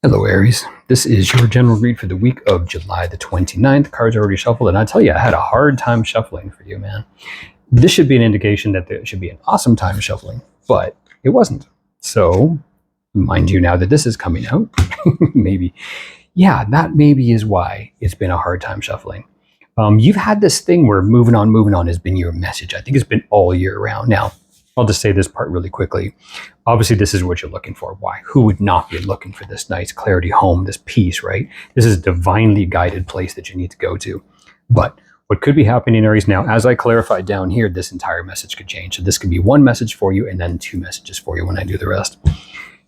Hello, Aries. This is your general read for the week of July the 29th. Cards are already shuffled, and I tell you, I had a hard time shuffling for you, man. This should be an indication that there should be an awesome time shuffling, but it wasn't. So, mind you, now that this is coming out, maybe, yeah, that maybe is why it's been a hard time shuffling. You've had this thing where moving on has been your message. I think it's been all year round. Now, I'll just say this part really quickly. Obviously, this is what you're looking for. Why? Who would not be looking for this nice clarity home, this peace, right? This is a divinely guided place that you need to go to. But what could be happening, Aries, now, as I clarified down here, this entire message could change. So this could be one message for you and then two messages for you when I do the rest.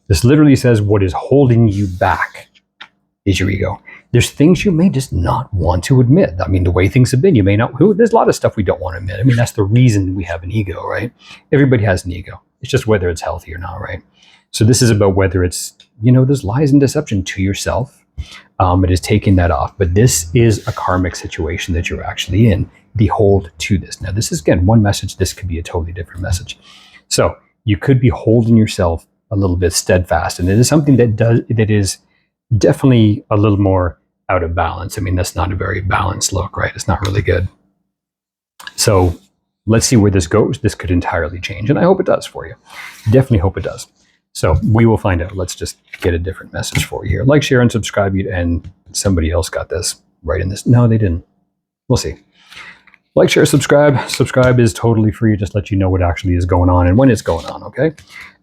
This literally says what is holding you back is your ego. There's things you may just not want to admit. I mean, the way things have been, you may not, there's a lot of stuff we don't want to admit. I mean, that's the reason we have an ego, right? Everybody has an ego. It's just whether it's healthy or not, right? So this is about whether it's, there's lies and deception to yourself. It is taking that off. But this is a karmic situation that you're actually in. Behold to this. Now, this is, again, one message. This could be a totally different message. So you could be holding yourself a little bit steadfast. And it is something that is definitely a little more out of balance. I mean, that's not a very balanced look, right? It's not really good. So let's see where this goes. This could entirely change, and I hope it does for you. Definitely hope it does. So we will find out. Let's just get a different message for you here. Like, share, and subscribe. And somebody else got this right in this. No, they didn't. We'll see. Like, share, subscribe. Subscribe is totally free. Just let you know what actually is going on and when it's going on, okay?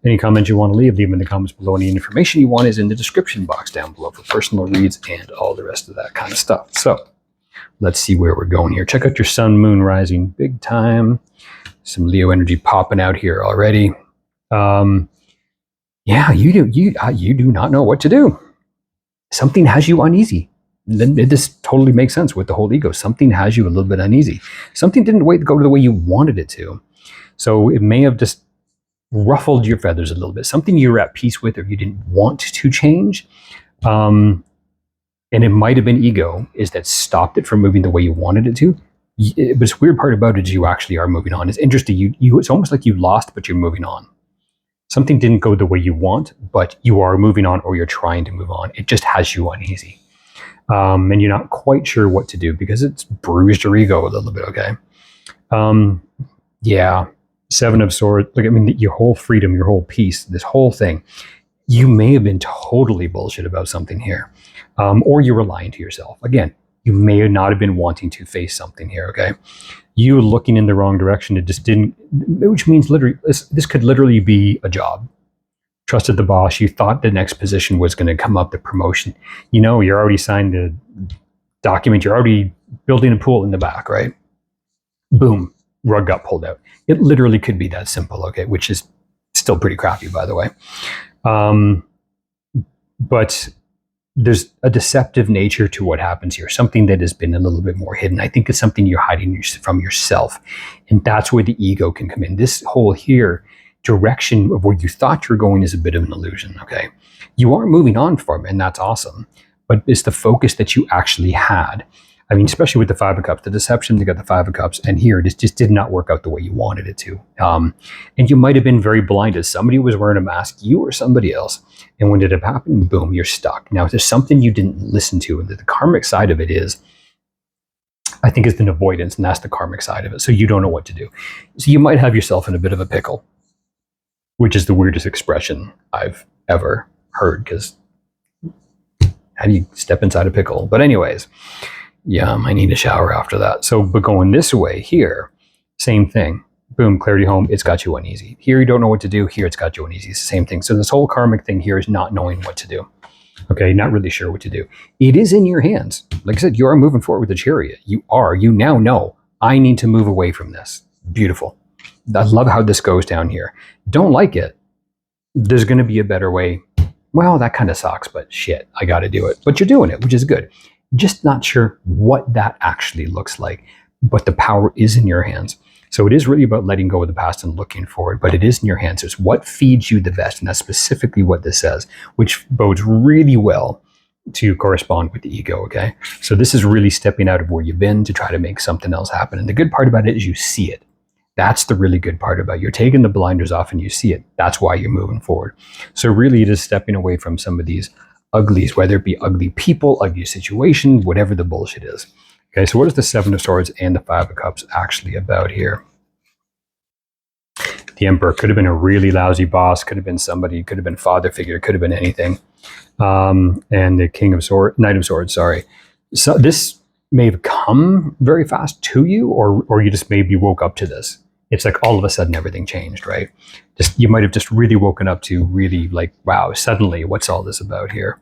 Any comments you want to leave them in the comments below. Any information you want is in the description box down below for personal reads and all the rest of that kind of stuff. So let's see where we're going here. Check out your sun, moon, rising, big time. Some Leo energy popping out here already. Yeah, you do not know what to do. Something has you uneasy. This totally makes sense with the whole ego. Something has you a little bit uneasy. Something didn't go the way you wanted it to. So it may have just ruffled your feathers a little bit. Something you're at peace with or you didn't want to change. And it might have been ego is that stopped it from moving the way you wanted it to. But this weird part about it is you actually are moving on. It's interesting. It's almost like you lost, but you're moving on. Something didn't go the way you want, but you are moving on or you're trying to move on. It just has you uneasy. And you're not quite sure what to do because it's bruised your ego a little bit, okay? Yeah, Seven of Swords. Look, I mean, your whole freedom, your whole peace, this whole thing, you may have been totally bullshit about something here. Or you were lying to yourself. Again, you may not have been wanting to face something here, okay? You were looking in the wrong direction. It just didn't, which means literally, this could literally be a job. Trusted the boss. You thought the next position was going to come up, the promotion. You're already signed the document. You're already building a pool in the back, right? Boom, rug got pulled out. It literally could be that simple, okay? Which is still pretty crappy, by the way. But there's a deceptive nature to what happens here, something that has been a little bit more hidden. I think it's something you're hiding from yourself. And that's where the ego can come in. This whole here, direction of where you thought you're going is a bit of an illusion, okay? You are moving on from it, and that's awesome. But it's the focus that you actually had. I mean, especially with the Five of Cups, the deception, you got the Five of Cups, and here it just did not work out the way you wanted it to. And you might have been very blinded. Somebody was wearing a mask, you or somebody else. And when did it happen? Boom, you're stuck. Now, if there's something you didn't listen to, and the karmic side of it is, I think it's an avoidance, and that's the karmic side of it. So you don't know what to do. So you might have yourself in a bit of a pickle, which is the weirdest expression I've ever heard, because how do you step inside a pickle? But anyways, yeah, I need a shower after that. So, but going this way here, same thing. Boom, clarity home, it's got you uneasy. Here you don't know what to do. Here it's got you uneasy. It's the same thing. So this whole karmic thing here is not knowing what to do. Okay, not really sure what to do. It is in your hands. Like I said, you are moving forward with the Chariot. You now know, I need to move away from this. Beautiful. I love how this goes down here. Don't like it. There's going to be a better way. Well, that kind of sucks, but shit, I got to do it. But you're doing it, which is good. Just not sure what that actually looks like, but the power is in your hands. So it is really about letting go of the past and looking forward, but it is in your hands. It's what feeds you the best, and that's specifically what this says, which bodes really well to correspond with the ego, okay? So this is really stepping out of where you've been to try to make something else happen. And the good part about it is you see it. That's the really good part about it. You're taking the blinders off and you see it. That's why you're moving forward. So really it is stepping away from some of these uglies, whether it be ugly people, ugly situation, whatever the bullshit is. Okay, so what is the Seven of Swords and the Five of Cups actually about here? The Emperor could have been a really lousy boss, could have been somebody, could have been father figure, could have been anything. And the Knight of Swords, sorry. So this may have come very fast to you, or you just maybe woke up to this. It's like all of a sudden everything changed, right? Just you might have just really woken up to really like, wow, suddenly what's all this about here?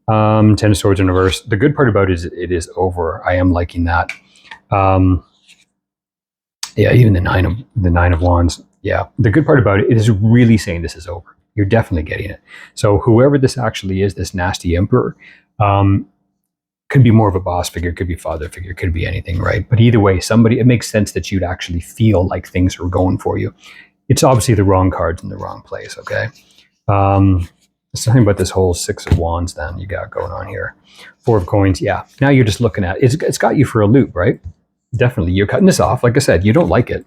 Ten of Swords in reverse. The good part about it is it is over. I am liking that. Yeah, even the Nine of Wands. Yeah, the good part about it is really saying this is over. You're definitely getting it. So whoever this actually is, this nasty Emperor, could be more of a boss figure, could be father figure, could be anything, right? But either way, it makes sense that you'd actually feel like things are going for you. It's obviously the wrong cards in the wrong place, okay? Let's talk about this whole Six of Wands then you got going on here. Four of Coins, yeah. Now you're just looking at it. It's got you for a loop, right? Definitely. You're cutting this off. Like I said, you don't like it.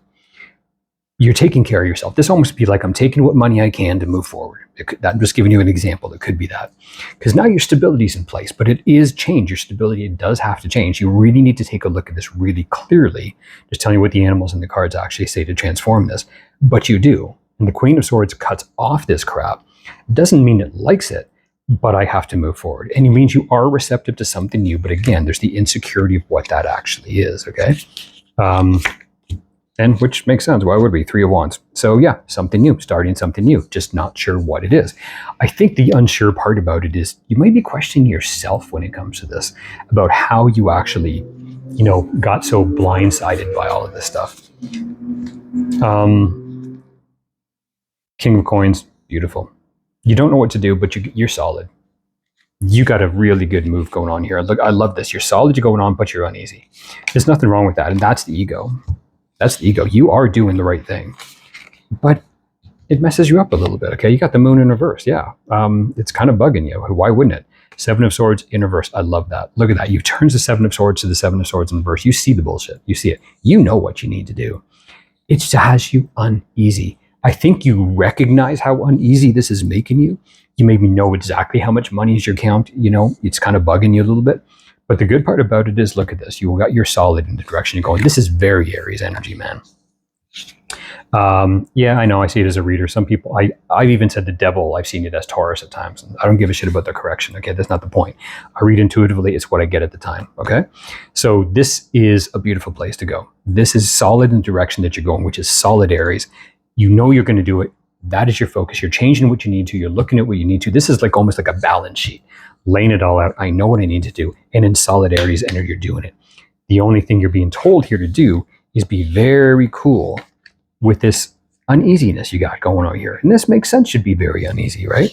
You're taking care of yourself. This almost be like I'm taking what money I can to move forward. I'm just giving you an example. It could be that. Because now your stability is in place, but it is change. Your stability does have to change. You really need to take a look at this really clearly. Just telling you what the animals and the cards actually say to transform this. But you do. And the Queen of Swords cuts off this crap. Doesn't mean it likes it, but I have to move forward. And it means you are receptive to something new. But again, there's the insecurity of what that actually is, okay? And which makes sense. Why would we? Three of Wands. So yeah, something new, starting something new, just not sure what it is. I think the unsure part about it is you might be questioning yourself when it comes to this, about how you actually, got so blindsided by all of this stuff. King of Coins, beautiful. You don't know what to do, but you're solid. You got a really good move going on here. Look, I love this. You're solid, you're going on, but you're uneasy. There's nothing wrong with that. And that's the ego. That's the ego. You are doing the right thing, but it messes you up a little bit. Okay, you got the Moon in reverse. Yeah, it's kind of bugging you. Why wouldn't it? Seven of Swords in reverse. I love that. Look at that. You turn the Seven of Swords to the Seven of Swords in reverse. You see the bullshit. You see it. You know what you need to do. It just has you uneasy. I think you recognize how uneasy this is making you. You maybe know exactly how much money is your account. It's kind of bugging you a little bit. But the good part about it is, look at this. You're solid in the direction you're going. This is very Aries energy, man. Yeah, I know. I see it as a reader. Some people, I've even said the devil. I've seen it as Taurus at times. And I don't give a shit about the correction. Okay, that's not the point. I read intuitively. It's what I get at the time. Okay, so this is a beautiful place to go. This is solid in the direction that you're going, which is solid Aries. You know you're going to do it. That is your focus. You're changing what you need to. You're looking at what you need to. This is like almost like a balance sheet. Laying it all out. I know what I need to do. And in solid Aries energy, you're doing it. The only thing you're being told here to do is be very cool with this uneasiness you got going on here. And this makes sense, should be very uneasy, right?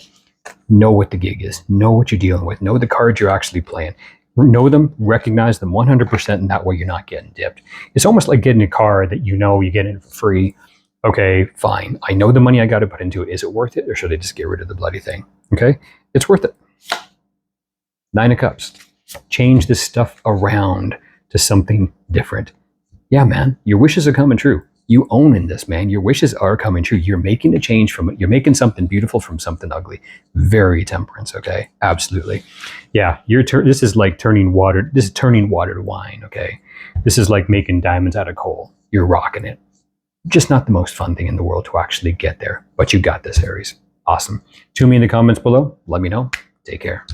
Know what the gig is. Know what you're dealing with. Know the cards you're actually playing. Know them, recognize them 100%, and that way you're not getting dipped. It's almost like getting a car that you get it for free. Okay, fine. I know the money I got to put into it. Is it worth it, or should I just get rid of the bloody thing? Okay, it's worth it. Nine of Cups. Change this stuff around to something different. Yeah, man, your wishes are coming true. You own in this, man. Your wishes are coming true. You're making a change from it. You're making something beautiful from something ugly. Very Temperance, okay? Absolutely. Yeah, this is like turning water. This is turning water to wine, okay? This is like making diamonds out of coal. You're rocking it. Just not the most fun thing in the world to actually get there. But you got this, Aries. Awesome. Tune me in the comments below. Let me know. Take care.